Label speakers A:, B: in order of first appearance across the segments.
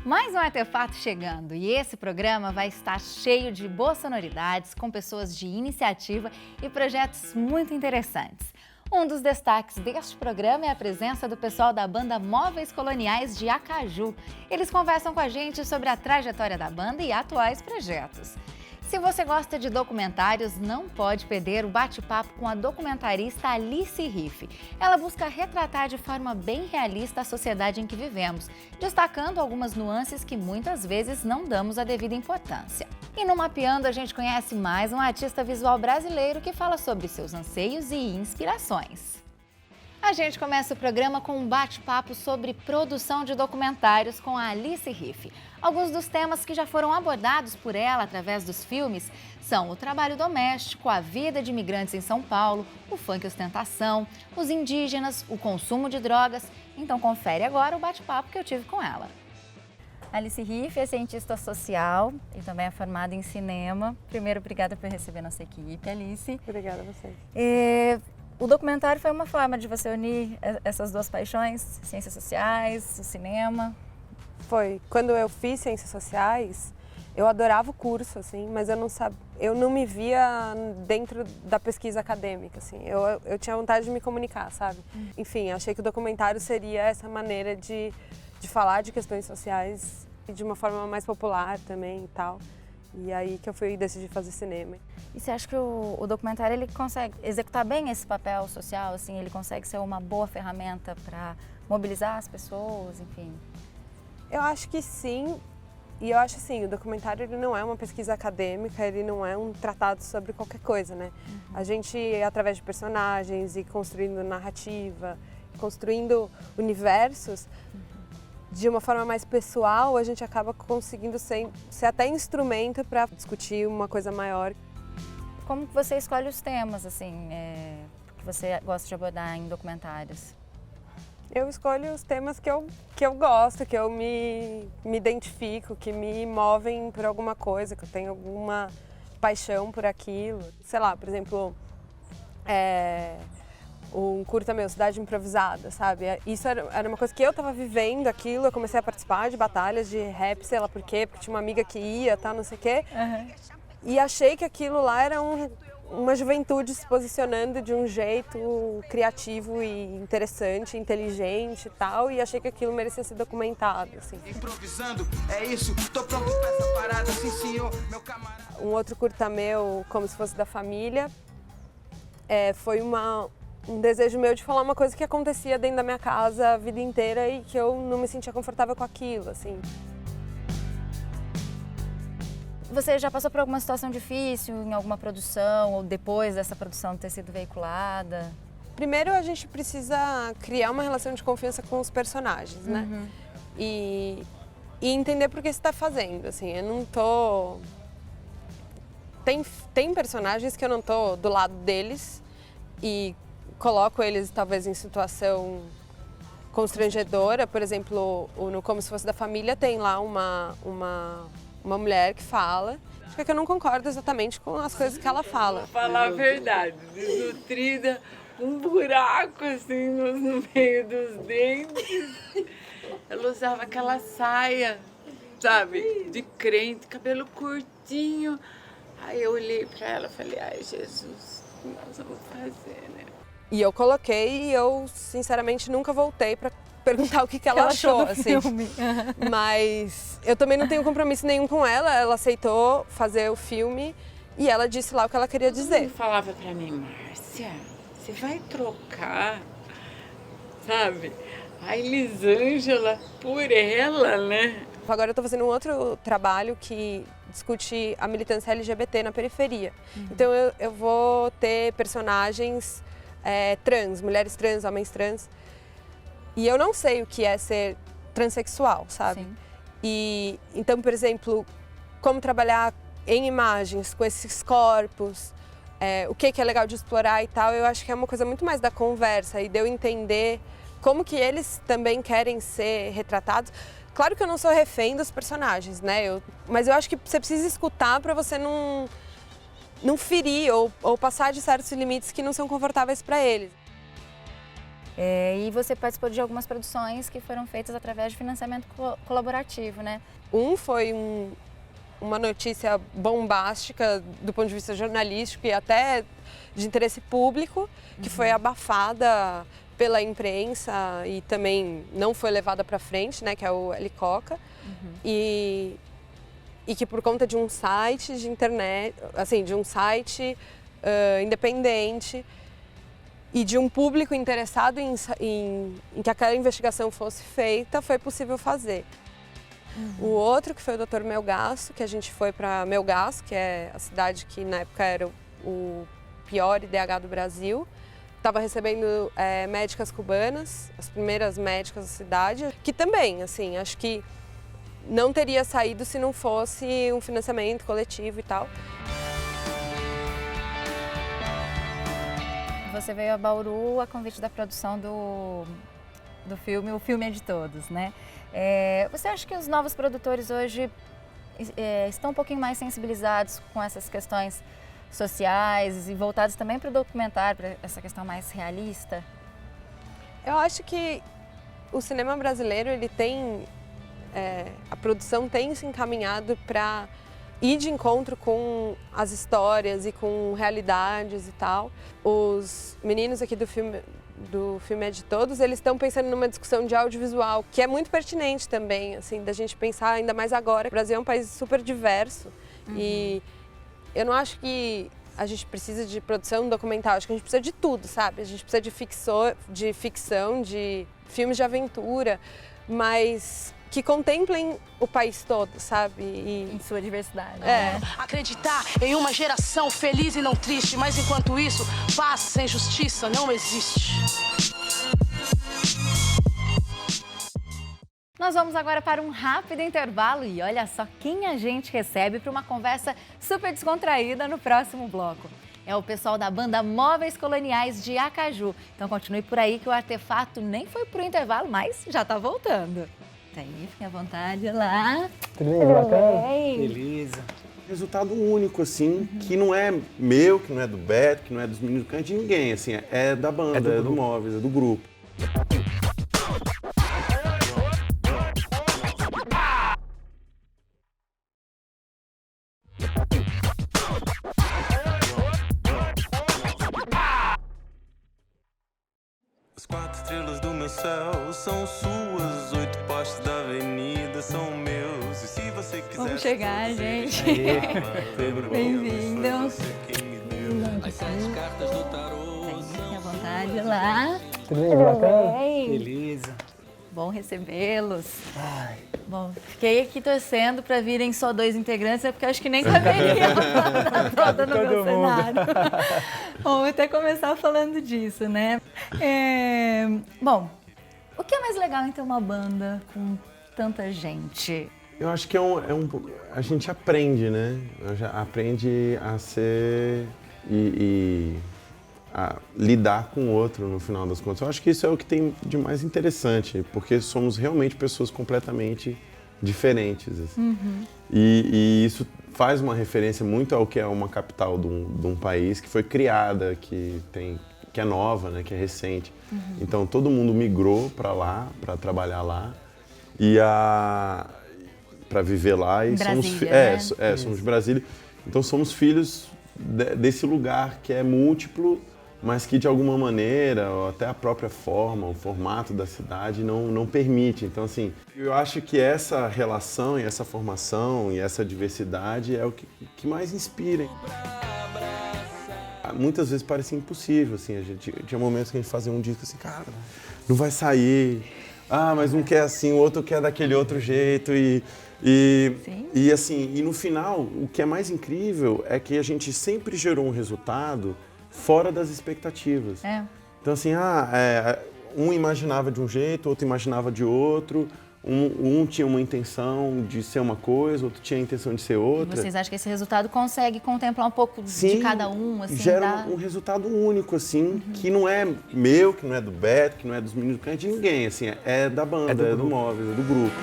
A: Mais um Artefato chegando e esse programa vai estar cheio de boas sonoridades, com pessoas de iniciativa e projetos muito interessantes. Um dos destaques deste programa é a presença do pessoal da banda Móveis Coloniais de Acaju. Eles conversam com a gente sobre a trajetória da banda e atuais projetos. Se você gosta de documentários, não pode perder o bate-papo com a documentarista Alice Riff. Ela busca retratar de forma bem realista a sociedade em que vivemos, destacando algumas nuances que muitas vezes não damos a devida importância. E no Mapeando a gente conhece mais um artista visual brasileiro que fala sobre seus anseios e inspirações. A gente começa o programa com um bate-papo sobre produção de documentários com a Alice Riff. Alguns dos temas que já foram abordados por ela através dos filmes são o trabalho doméstico, a vida de imigrantes em São Paulo, o funk ostentação, os indígenas, o consumo de drogas. Então confere agora o bate-papo que eu tive com ela. Alice Riff é cientista social e também é formada em cinema. Primeiro, obrigada por receber nossa equipe, Alice.
B: Obrigada a vocês.
A: O documentário foi uma forma de você unir essas duas paixões, ciências sociais, o cinema?
B: Foi. Quando eu fiz ciências sociais, eu adorava o curso, assim, mas eu não me via dentro da pesquisa acadêmica, assim. Eu tinha vontade de me comunicar, sabe? Enfim, achei que o documentário seria essa maneira de falar de questões sociais e de uma forma mais popular também e tal. E aí que eu decidi fazer cinema.
A: E você acha que o documentário ele consegue executar bem esse papel social, assim, ele consegue ser uma boa ferramenta para mobilizar as pessoas, enfim?
B: Eu acho que sim. E eu acho assim, o documentário ele não é uma pesquisa acadêmica, ele não é um tratado sobre qualquer coisa, né? A gente, através de personagens e construindo narrativa, construindo universos, de uma forma mais pessoal, a gente acaba conseguindo ser até instrumento para discutir uma coisa maior.
A: Como que você escolhe os temas, assim, que você gosta de abordar em documentários?
B: Eu escolho os temas que eu gosto, que eu me identifico, que me movem por alguma coisa, que eu tenho alguma paixão por aquilo. Sei lá, por exemplo, um curta meu, Cidade Improvisada, sabe? Isso era uma coisa que eu tava vivendo aquilo, eu comecei a participar de batalhas de rap, sei lá por quê, porque tinha uma amiga que ia, tá, não sei o quê. E achei que aquilo lá era uma juventude se posicionando de um jeito criativo e interessante, inteligente e tal, e achei que aquilo merecia ser documentado, assim.
C: Improvisando, é isso, tô pronto pra essa parada, sim senhor, meu camarada.
B: Um outro curta meu, Como Se Fosse da Família, foi um desejo meu de falar uma coisa que acontecia dentro da minha casa a vida inteira e que eu não me sentia confortável com aquilo, assim.
A: Você já passou por alguma situação difícil em alguma produção ou depois dessa produção ter sido veiculada?
B: Primeiro a gente precisa criar uma relação de confiança com os personagens, né? E entender por que você está fazendo, assim, eu não tô... Tem personagens que eu não tô do lado deles e coloco eles talvez em situação constrangedora, por exemplo, no Como Se Fosse da Família tem lá uma mulher que fala, acho que eu não concordo exatamente com as coisas que ela fala.
D: Vou falar a verdade, desnutrida, um buraco assim no meio dos dentes. Ela usava aquela saia, sabe, de crente, cabelo curtinho. Aí eu olhei pra ela e falei, ai Jesus, o que nós vamos fazer, né?
B: E eu coloquei e eu, sinceramente, nunca voltei pra perguntar o que ela achou, assim. Mas eu também não tenho compromisso nenhum com ela, ela aceitou fazer o filme e ela disse lá o que ela queria dizer.
D: Ela falava pra mim, Márcia, você vai trocar, sabe, a Elisângela por ela, né?
B: Agora eu tô fazendo um outro trabalho que discute a militância LGBT na periferia. Então eu vou ter personagens trans, mulheres trans, homens trans. E eu não sei o que é ser transexual, sabe?
A: Sim.
B: E então, por exemplo, como trabalhar em imagens com esses corpos, o que é legal de explorar e tal, eu acho que é uma coisa muito mais da conversa e de eu entender como que eles também querem ser retratados. Claro que eu não sou refém dos personagens, né? Mas eu acho que você precisa escutar para você não ferir ou passar de certos limites que não são confortáveis para eles.
A: E você participou de algumas produções que foram feitas através de financiamento colaborativo, né?
B: Foi uma notícia bombástica do ponto de vista jornalístico e até de interesse público, que foi abafada pela imprensa e também não foi levada para frente, né, que é o Helicoca, e que por conta de um site de internet, assim, de um site independente e de um público interessado em que aquela investigação fosse feita, foi possível fazer. O outro, que foi o Dr. Melgaço, que a gente foi para Melgaço, que é a cidade que na época era o pior IDH do Brasil. Estava recebendo médicas cubanas, as primeiras médicas da cidade, que também, assim, acho que não teria saído se não fosse um financiamento coletivo e tal.
A: Você veio a Bauru a convite da produção do filme, O Filme é de Todos, né? Você acha que os novos produtores hoje estão um pouquinho mais sensibilizados com essas questões sociais e voltados também para o documentário, para essa questão mais realista?
B: Eu acho que o cinema brasileiro, ele tem, a produção tem se encaminhado para ir de encontro com as histórias e com realidades e tal. Os meninos aqui do filme é de Todos, eles estão pensando numa discussão de audiovisual, que é muito pertinente também, assim, da gente pensar ainda mais agora. O Brasil é um país super diverso e eu não acho que a gente precisa de produção documental, acho que a gente precisa de tudo, sabe? A gente precisa de ficção, de filmes de aventura, mas que contemplem o país todo, sabe?
A: Em sua diversidade.
B: Né?
E: Acreditar em uma geração feliz e não triste, mas enquanto isso, paz sem justiça não existe.
A: Nós vamos agora para um rápido intervalo e olha só quem a gente recebe para uma conversa super descontraída no próximo bloco. É o pessoal da banda Móveis Coloniais de Acaju. Então continue por aí que o Artefato nem foi pro intervalo, mas já tá voltando. Tá aí, fique à vontade lá.
F: Tudo bem? Bacana?
G: Beleza. Resultado único, assim, que não é meu, que não é do Beto, que não é dos meninos do canto, de ninguém, assim, é da banda, é do Móveis, é do grupo.
H: As 4 estrelas do meu céu são suas, 8 postes da avenida são meus. E se você quiser.
A: Vamos chegar, gente. Bem-vindos.
H: As 7 cartas do tarô.
A: Fique à vontade lá.
F: Tudo bem? Bacana?
G: Beleza.
A: Bom recebê-los. Bom, fiquei aqui torcendo para virem só 2 integrantes, porque acho que nem caberia a banda toda no meu cenário. Bom, vou até começar falando disso, né? Bom, o que é mais legal em ter uma banda com tanta gente?
G: Eu acho que a gente aprende, né? Aprende a ser e a lidar com o outro no final das contas. Eu acho que isso é o que tem de mais interessante, porque somos realmente pessoas completamente diferentes. Assim. E isso faz uma referência muito ao que é uma capital de um país que foi criada, que é nova, né? Que é recente. Então todo mundo migrou para lá, para trabalhar lá e para viver lá. E
A: Brasília,
G: somos de Brasília. Então somos filhos desse lugar que é múltiplo, mas que de alguma maneira, ou até a própria forma, o formato da cidade não permite. Então, assim, eu acho que essa relação e essa formação e essa diversidade é o que mais inspira. Muitas vezes parecia impossível, assim, a gente tinha momentos que a gente fazia um disco assim, cara, não vai sair, mas um quer assim, o outro quer daquele outro jeito e assim, e no final, o que é mais incrível é que a gente sempre gerou um resultado fora das expectativas. Então assim, um imaginava de um jeito, outro imaginava de outro, um tinha uma intenção de ser uma coisa, outro tinha a intenção de ser outra.
A: E vocês acham que esse resultado consegue contemplar um pouco de cada um? Assim,
G: gera um resultado único, assim, que não é meu, que não é do Beto, que não é dos meninos do canto, de ninguém, assim, é da banda, é do Móveis, é do grupo.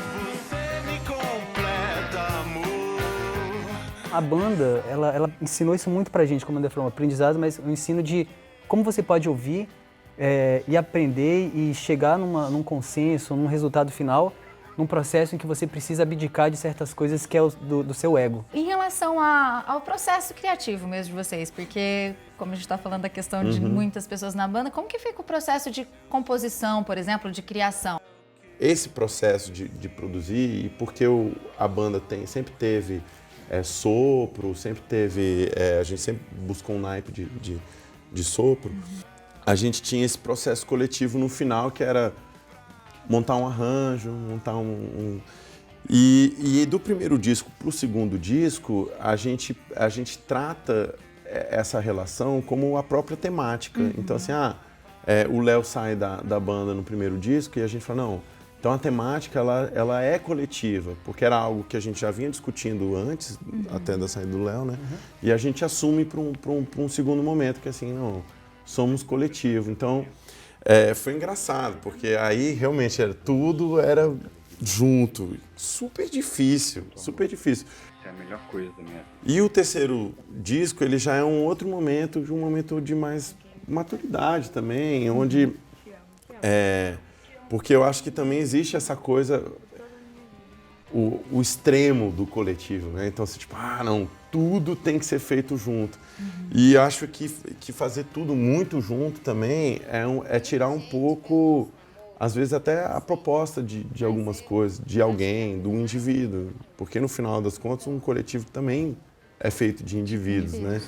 F: a banda, ela ensinou isso muito pra gente, como a André falou, um aprendizado, mas um ensino de como você pode ouvir e aprender e chegar num consenso, num resultado final, num processo em que você precisa abdicar de certas coisas que é do seu ego.
A: Em relação ao processo criativo mesmo de vocês, porque como a gente está falando da questão de muitas pessoas na banda, como que fica o processo de composição, por exemplo, de criação?
G: Esse processo de produzir, e porque a banda sempre teve sopro, sempre teve, a gente sempre buscou um naipe de sopro, a gente tinha esse processo coletivo no final que era montar um arranjo, montar E do primeiro disco para o segundo disco, a gente trata essa relação como a própria temática. Então, assim, o Léo sai da banda no primeiro disco e a gente fala, não, então a temática ela é coletiva, porque era algo que a gente já vinha discutindo antes, até da saída do Léo, né? E a gente assume para um segundo momento, que assim, não, somos coletivo. Então, foi engraçado, porque aí realmente tudo era junto, super difícil, super difícil.
I: É a melhor coisa da minha vida.
G: E o terceiro disco, ele já é um outro momento, um momento de mais maturidade também, onde porque eu acho que também existe essa coisa, o extremo do coletivo, né? Então, assim, tipo, não, tudo tem que ser feito junto. E acho que fazer tudo muito junto também é tirar um pouco, às vezes até a proposta de algumas coisas, de alguém, do indivíduo. Porque no final das contas, um coletivo também é feito de indivíduos, né?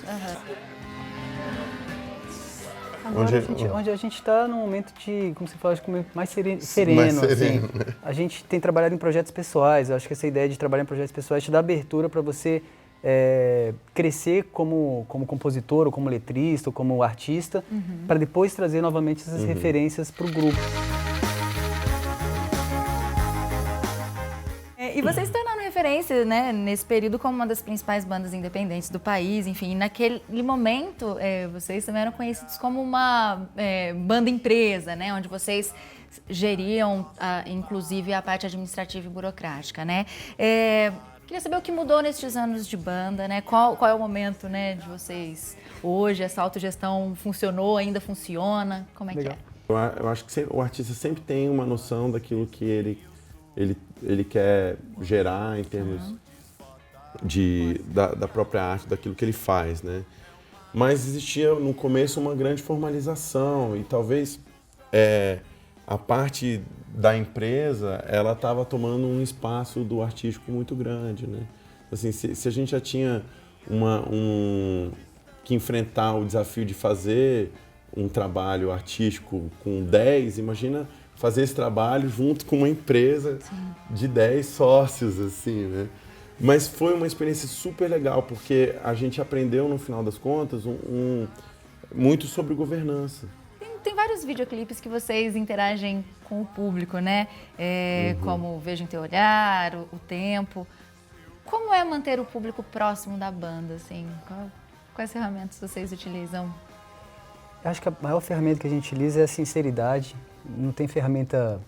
F: Agora onde a gente está num momento de, como você fala, mais sereno. Assim. A gente tem trabalhado em projetos pessoais. Eu acho que essa ideia de trabalhar em projetos pessoais te dá abertura para você crescer como compositor, ou como letrista, ou como artista, para depois trazer novamente essas referências para o grupo.
A: E vocês se tornaram referência, né, nesse período como uma das principais bandas independentes do país, enfim, naquele momento vocês também eram conhecidos como uma banda empresa, né, onde vocês geriam inclusive a parte administrativa e burocrática, né. Queria saber o que mudou nestes anos de banda, né, qual é o momento, né, de vocês hoje, essa autogestão funcionou, ainda funciona, como é que é?
G: Eu acho que o artista sempre tem uma noção daquilo que ele quer gerar em termos da própria arte, daquilo que ele faz, né? Mas existia no começo uma grande formalização e talvez a parte da empresa ela estava tomando um espaço do artístico muito grande, né? Assim, se a gente já tinha que enfrentar o desafio de fazer um trabalho artístico com 10, imagina fazer esse trabalho junto com uma empresa de 10 sócios, assim, né? Mas foi uma experiência super legal, porque a gente aprendeu, no final das contas, muito sobre governança.
A: Tem vários videoclipes que vocês interagem com o público, né? Como Vejo em Teu Olhar, o Tempo. Como é manter o público próximo da banda, assim? Quais ferramentas vocês utilizam?
F: Eu acho que a maior ferramenta que a gente utiliza é a sinceridade. Não tem ferramenta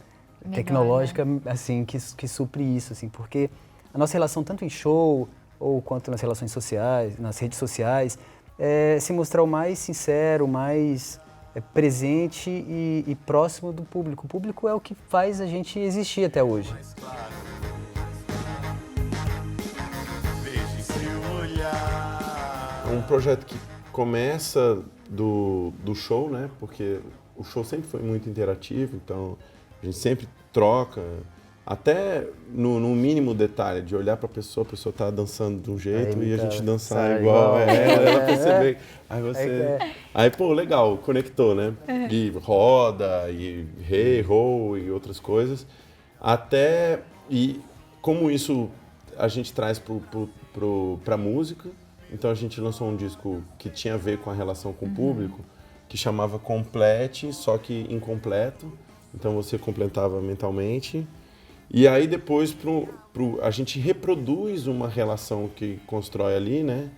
F: tecnológica, né, assim, que supre isso, assim, porque a nossa relação, tanto em show ou quanto nas relações sociais, nas redes sociais, é se mostrar o mais sincero, o mais presente e próximo do público. O público é o que faz a gente existir até hoje.
G: Um projeto que começa do show, né? Porque o show sempre foi muito interativo, então a gente sempre troca, até no mínimo detalhe, de olhar para a pessoa tá dançando de um jeito e a gente dançar igual ela perceber. Aí você... Aí, pô, legal, conectou, né? E roda, e roll e outras coisas. E como isso a gente traz pra música, então a gente lançou um disco que tinha a ver com a relação com o público, que chamava Complete, só que incompleto. Então você completava mentalmente. E aí depois a gente reproduz uma relação que constrói ali, né?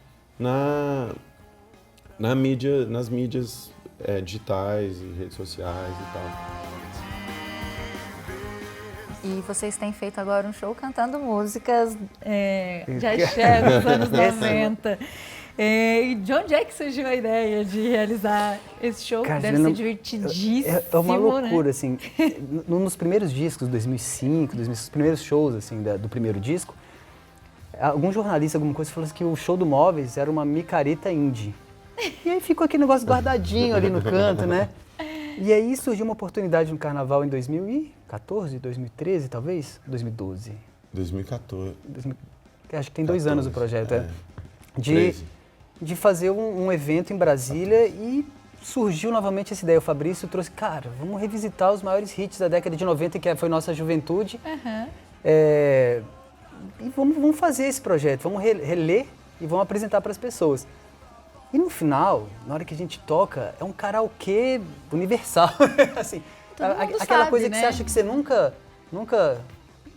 G: Nas mídias digitais e redes sociais e tal.
A: E vocês têm feito agora um show cantando músicas de axé dos anos 90. E de onde é que surgiu a ideia de realizar esse show?
F: Cara,
A: Deve ser divertidíssimo,
F: É uma loucura,
A: né?
F: assim. Nos primeiros discos, 2005, os primeiros shows, assim, do primeiro disco, algum jornalista, alguma coisa, falou assim que o show do Móveis era uma micareta indie. E aí ficou aquele negócio guardadinho ali no canto, né? E aí surgiu uma oportunidade no Carnaval em 2014, 2013, talvez? 2012.
G: 2014.
F: Acho que tem 2 anos o projeto,
G: Treze.
F: de fazer um evento em Brasília e surgiu novamente essa ideia. O Fabrício trouxe, cara, vamos revisitar os maiores hits da década de 90, que foi nossa juventude. E vamos fazer esse projeto, vamos reler e vamos apresentar para as pessoas. E no final, na hora que a gente toca, é um karaokê universal. Assim, aquela coisa que você acha que você nunca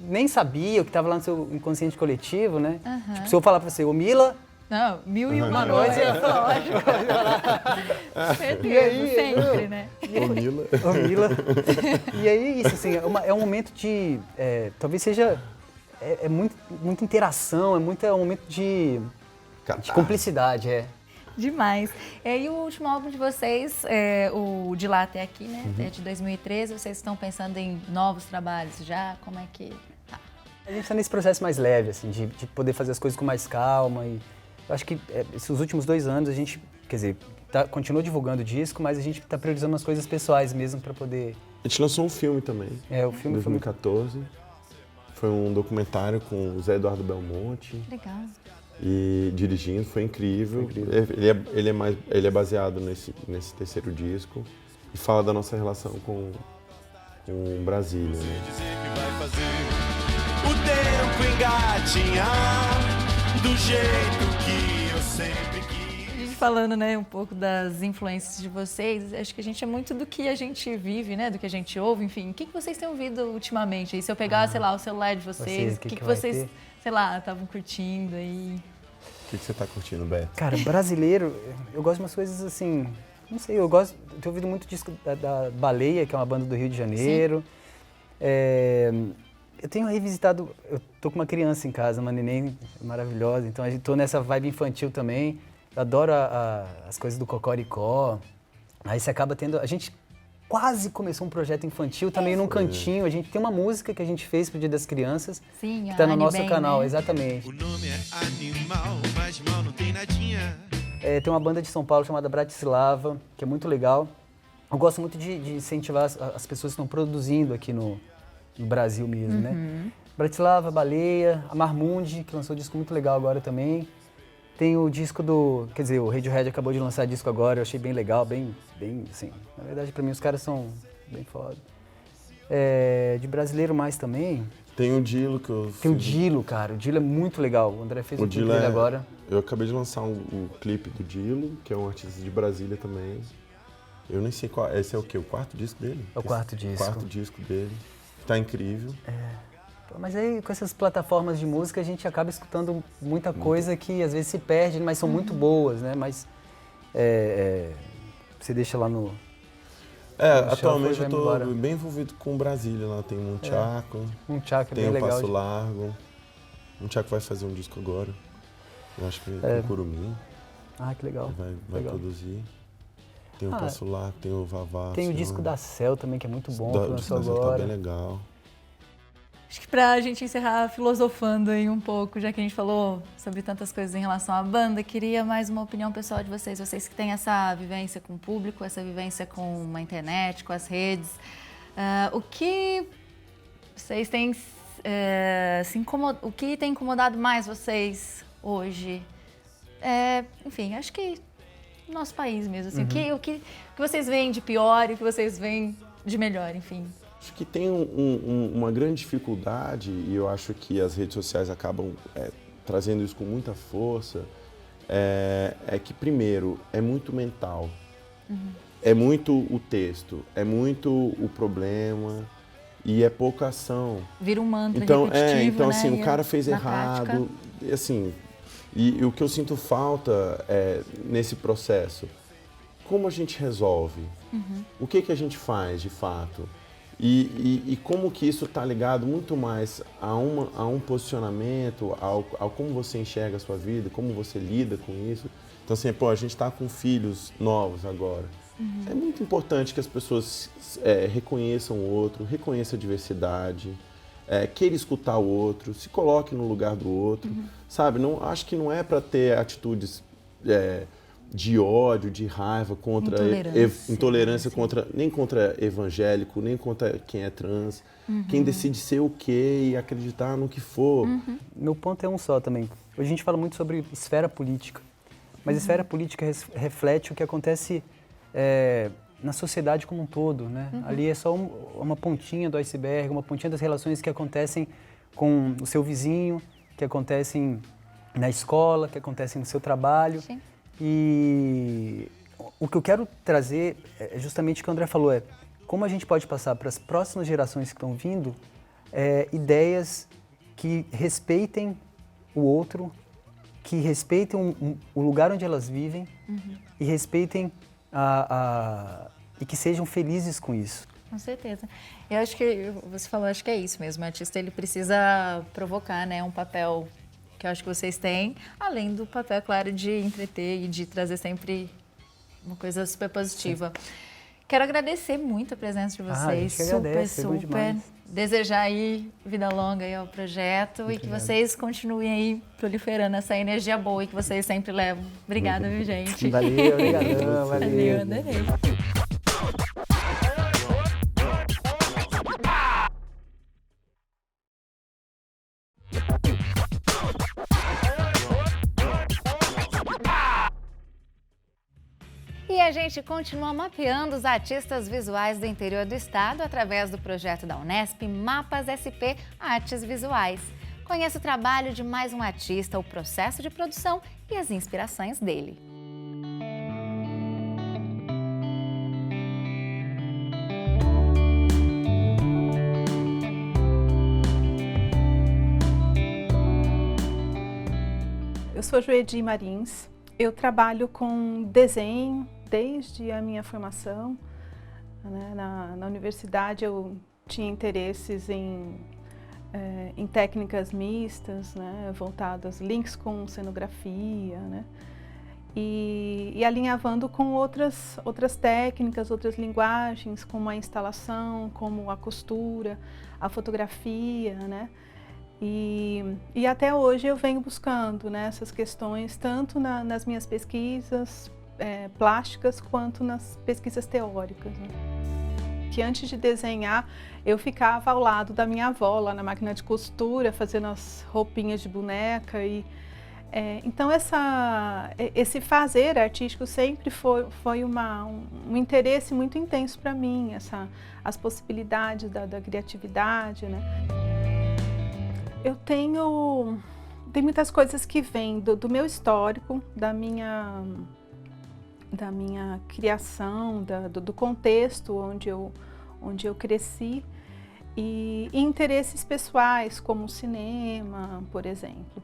F: nem sabia, o que estava lá no seu inconsciente coletivo, né? Tipo, se eu falar para você, ô Mila...
A: Não, 1001 noites, lógico. Certeza, sempre, né?
G: Ô Mila.
F: E aí, isso, assim, é um momento de... talvez seja... muita interação, um momento de cumplicidade,
A: Demais. E o último álbum de vocês, o De Lá Até Aqui, né? É de 2013. Vocês estão pensando em novos trabalhos já? Como é que tá?
F: A gente está nesse processo mais leve, assim, de poder fazer as coisas com mais calma. E eu acho que esses últimos 2 anos a gente, quer dizer, continua divulgando o disco, mas a gente está priorizando as coisas pessoais mesmo para poder...
G: A gente lançou um filme também.
F: O filme
G: em 2014. Foi um documentário com o Zé Eduardo Belmonte.
A: Legal.
G: E dirigindo, foi incrível. Ele é baseado nesse terceiro disco e fala da nossa relação com Brasília, né?
H: O tempo engatinhar do jeito que eu sempre quis.
A: A gente falando, né, um pouco das influências de vocês, acho que a gente é muito do que a gente vive, né, do que a gente ouve, enfim. O que vocês têm ouvido ultimamente? E se eu pegar, sei lá, o celular de vocês, o que vocês, sei lá, estavam curtindo aí?
G: O que você tá curtindo, Beto?
F: Cara, brasileiro, eu gosto de umas coisas assim, não sei, eu tenho ouvido muito disco da Baleia, que é uma banda do Rio de Janeiro. Eu tenho revisitado, eu tô com uma criança em casa, uma neném maravilhosa, então a gente tô nessa vibe infantil também. Eu adoro as coisas do Cocoricó. Aí você acaba tendo, a gente quase começou um projeto infantil também num cantinho. A gente tem uma música que a gente fez pro Dia das Crianças.
A: Sim,
F: que tá no nosso
A: Bem,
F: canal,
A: né?
F: exatamente.
H: O nome é animal, mas mal não tem nadinha.
F: Tem uma banda de São Paulo chamada Bratislava, que é muito legal. Eu gosto muito de incentivar as pessoas que estão produzindo aqui no Brasil mesmo, né? Bratislava, Baleia, a Marmundi, que lançou um disco muito legal agora também. Tem o disco quer dizer, o Radiohead acabou de lançar disco agora, eu achei bem legal, bem assim, na verdade pra mim os caras são bem foda. De brasileiro mais também.
G: Tem o Dilo que eu
F: Tem o Dilo, cara, o Dilo é muito legal, o André fez o clipe dele agora.
G: Eu acabei de lançar um clipe do Dilo, que é um artista de Brasília também. Eu nem sei qual, esse é o quê? O 4º disco dele?
F: É o 4º disco.
G: O 4º disco dele. Tá incrível.
F: Mas aí com essas plataformas de música a gente acaba escutando muita coisa que às vezes se perde, mas são muito boas, né? Mas você deixa lá no...
G: atualmente eu tô bem envolvido com Brasília, lá tem um Chaco.
F: Um Chaco é
G: tem
F: bem legal.
G: Tem o Passo Largo. Um Chaco vai fazer um disco agora. Eu acho que com o Curumim.
F: Ah, que legal.
G: Vai produzir. Tem o Passo Largo, tem o Vavá.
F: Tem o disco da Cell também, que é muito bom,
G: o disco da Cell tá bem legal.
A: Acho que pra gente encerrar filosofando aí um pouco, já que a gente falou sobre tantas coisas em relação à banda, queria mais uma opinião pessoal de vocês. Vocês que têm essa vivência com o público, essa vivência com a internet, com as redes. O que vocês têm o que tem incomodado mais vocês hoje? Enfim, acho que no nosso país mesmo. Assim, o que vocês veem de pior e o que vocês veem de melhor, enfim.
G: Acho que tem uma grande dificuldade, e eu acho que as redes sociais acabam trazendo isso com muita força, é que, primeiro, é muito mental. É muito o texto, é muito o problema e é pouca ação.
A: Vira um mantra repetitivo,
G: então
A: né?
G: assim, o cara fez errado, e, assim, e o que eu sinto falta nesse processo, como a gente resolve? O que a gente faz, de fato? E como que isso está ligado muito mais a um posicionamento, ao como você enxerga a sua vida, como você lida com isso. Então, assim, a gente está com filhos novos agora. É muito importante que as pessoas reconheçam o outro, reconheçam a diversidade, queira escutar o outro, se coloque no lugar do outro, sabe? Não, acho que não é para ter atitudes de ódio, de raiva, contra intolerância nem contra evangélico, nem contra quem é trans, quem decide ser o quê e acreditar no que for.
F: Meu ponto é um só também. Hoje a gente fala muito sobre esfera política, mas a esfera política reflete o que acontece na sociedade como um todo, né? Ali é só uma pontinha do iceberg, uma pontinha das relações que acontecem com o seu vizinho, que acontecem na escola, que acontecem no seu trabalho.
A: Sim.
F: E o que eu quero trazer é justamente o que o André falou, como a gente pode passar para as próximas gerações que estão vindo ideias que respeitem o outro, que respeitem o lugar onde elas vivem e respeitem e que sejam felizes com isso.
A: Com certeza. Eu acho que você falou, acho que é isso mesmo. O artista ele precisa provocar, né, um papel que eu acho que vocês têm, além do papel, claro, de entreter e de trazer sempre uma coisa super positiva. Quero agradecer muito a presença de vocês. Super. Desejar aí vida longa aí ao projeto e que vocês continuem aí proliferando essa energia boa e que vocês sempre levam. Obrigada, viu, gente?
F: Valeu, obrigadão, valeu.
A: Adorei. E a gente continua mapeando os artistas visuais do interior do estado através do projeto da Unesp Mapas SP Artes Visuais. Conheça o trabalho de mais um artista, o processo de produção e as inspirações dele.
I: Eu sou Joedi Marins, eu trabalho com desenho desde a minha formação. Né? Na universidade eu tinha interesses em técnicas mistas, né? Voltadas, links com cenografia, né? E alinhavando com outras técnicas, outras linguagens, como a instalação, como a costura, a fotografia, né? E até hoje eu venho buscando, né, essas questões, tanto nas minhas pesquisas plásticas, quanto nas pesquisas teóricas. Né? Que antes de desenhar, eu ficava ao lado da minha avó, lá na máquina de costura, fazendo as roupinhas de boneca. Então, esse fazer artístico sempre foi um interesse muito intenso para mim, as possibilidades da criatividade, né? Tem muitas coisas que vêm do meu histórico, da minha criação, do contexto onde eu cresci, e interesses pessoais, como o cinema, por exemplo.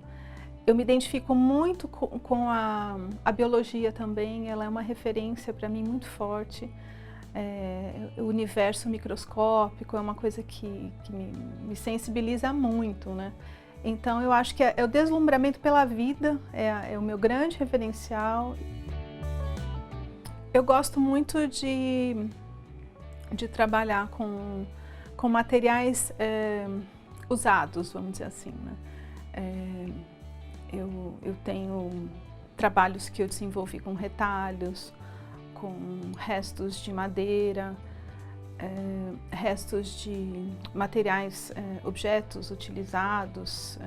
I: Eu me identifico muito com a biologia também, ela é uma referência para mim muito forte. O universo microscópico é uma coisa que me sensibiliza muito, né? Então eu acho que é o deslumbramento pela vida, é o meu grande referencial. Eu gosto muito de trabalhar com materiais usados, vamos dizer assim, né? Eu tenho trabalhos que eu desenvolvi com retalhos, com restos de madeira, restos de materiais, objetos utilizados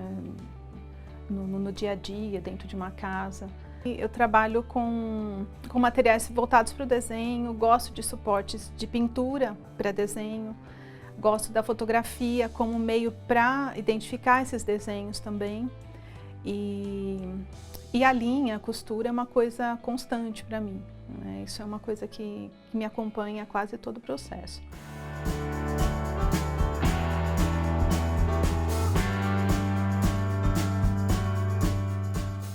I: no dia a dia, dentro de uma casa. Eu trabalho com materiais voltados para o desenho, gosto de suportes de pintura para desenho, gosto da fotografia como meio para identificar esses desenhos também. E a linha, a costura é uma coisa constante para mim. Né? Isso é uma coisa que me acompanha quase todo o processo.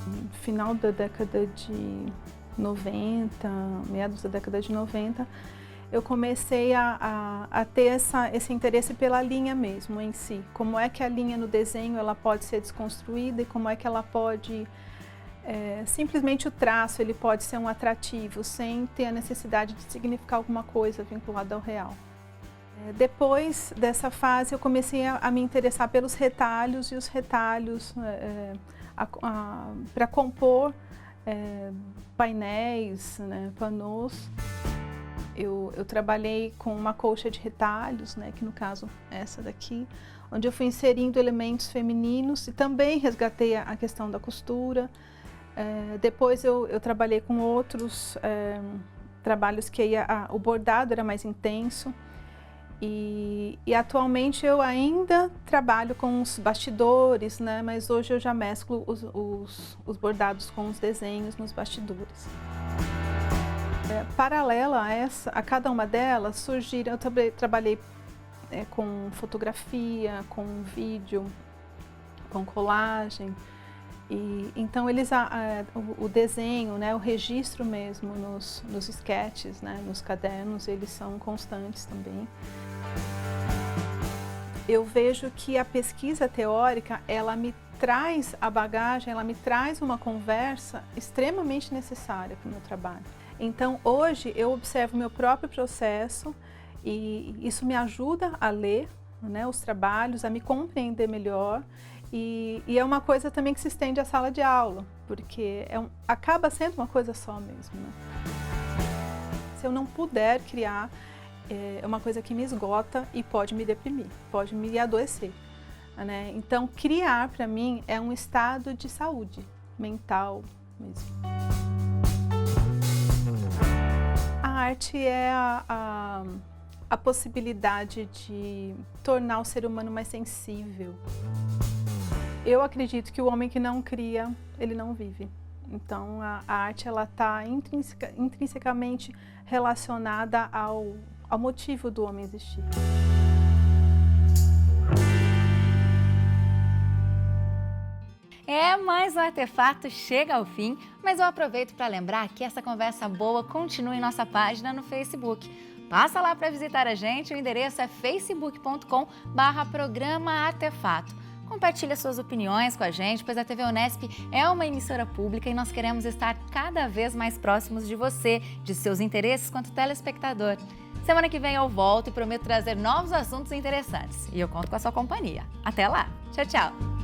I: No final da década de 90, meados da década de 90, eu comecei a ter esse interesse pela linha mesmo em si. Como é que a linha no desenho ela pode ser desconstruída e como é que ela pode... simplesmente o traço ele pode ser um atrativo sem ter a necessidade de significar alguma coisa vinculada ao real. Depois dessa fase eu comecei a me interessar pelos retalhos e os retalhos para compor painéis, né, panos. Eu trabalhei com uma colcha de retalhos, né, que no caso essa daqui, onde eu fui inserindo elementos femininos e também resgatei a questão da costura. Depois eu trabalhei com outros trabalhos que o bordado era mais intenso. E atualmente eu ainda trabalho com os bastidores, né? Mas hoje eu já mesclo os bordados com os desenhos nos bastidores. Paralela a cada uma delas surgiram, eu trabalhei com fotografia, com vídeo, com colagem. E então o desenho, né, o registro mesmo nos sketches, né, nos cadernos, eles são constantes também. Eu vejo que a pesquisa teórica, ela me traz a bagagem, ela me traz uma conversa extremamente necessária para o meu trabalho. Então hoje eu observo o meu próprio processo e isso me ajuda a ler, né, os trabalhos, a me compreender melhor. E é uma coisa também que se estende à sala de aula, porque acaba sendo uma coisa só mesmo, né? Se eu não puder criar, é uma coisa que me esgota e pode me deprimir, pode me adoecer, né? Então, criar para mim é um estado de saúde mental mesmo. A arte é a possibilidade de tornar o ser humano mais sensível. Eu acredito que o homem que não cria, ele não vive. Então, a arte ela está intrinsecamente relacionada ao motivo do homem existir.
A: Mais um Artefato chega ao fim, mas eu aproveito para lembrar que essa conversa boa continua em nossa página no Facebook. Passa lá para visitar a gente, o endereço é facebook.com/programa Artefato. Compartilhe suas opiniões com a gente, pois a TV Unesp é uma emissora pública e nós queremos estar cada vez mais próximos de você, de seus interesses quanto telespectador. Semana que vem eu volto e prometo trazer novos assuntos interessantes. E eu conto com a sua companhia. Até lá! Tchau, tchau!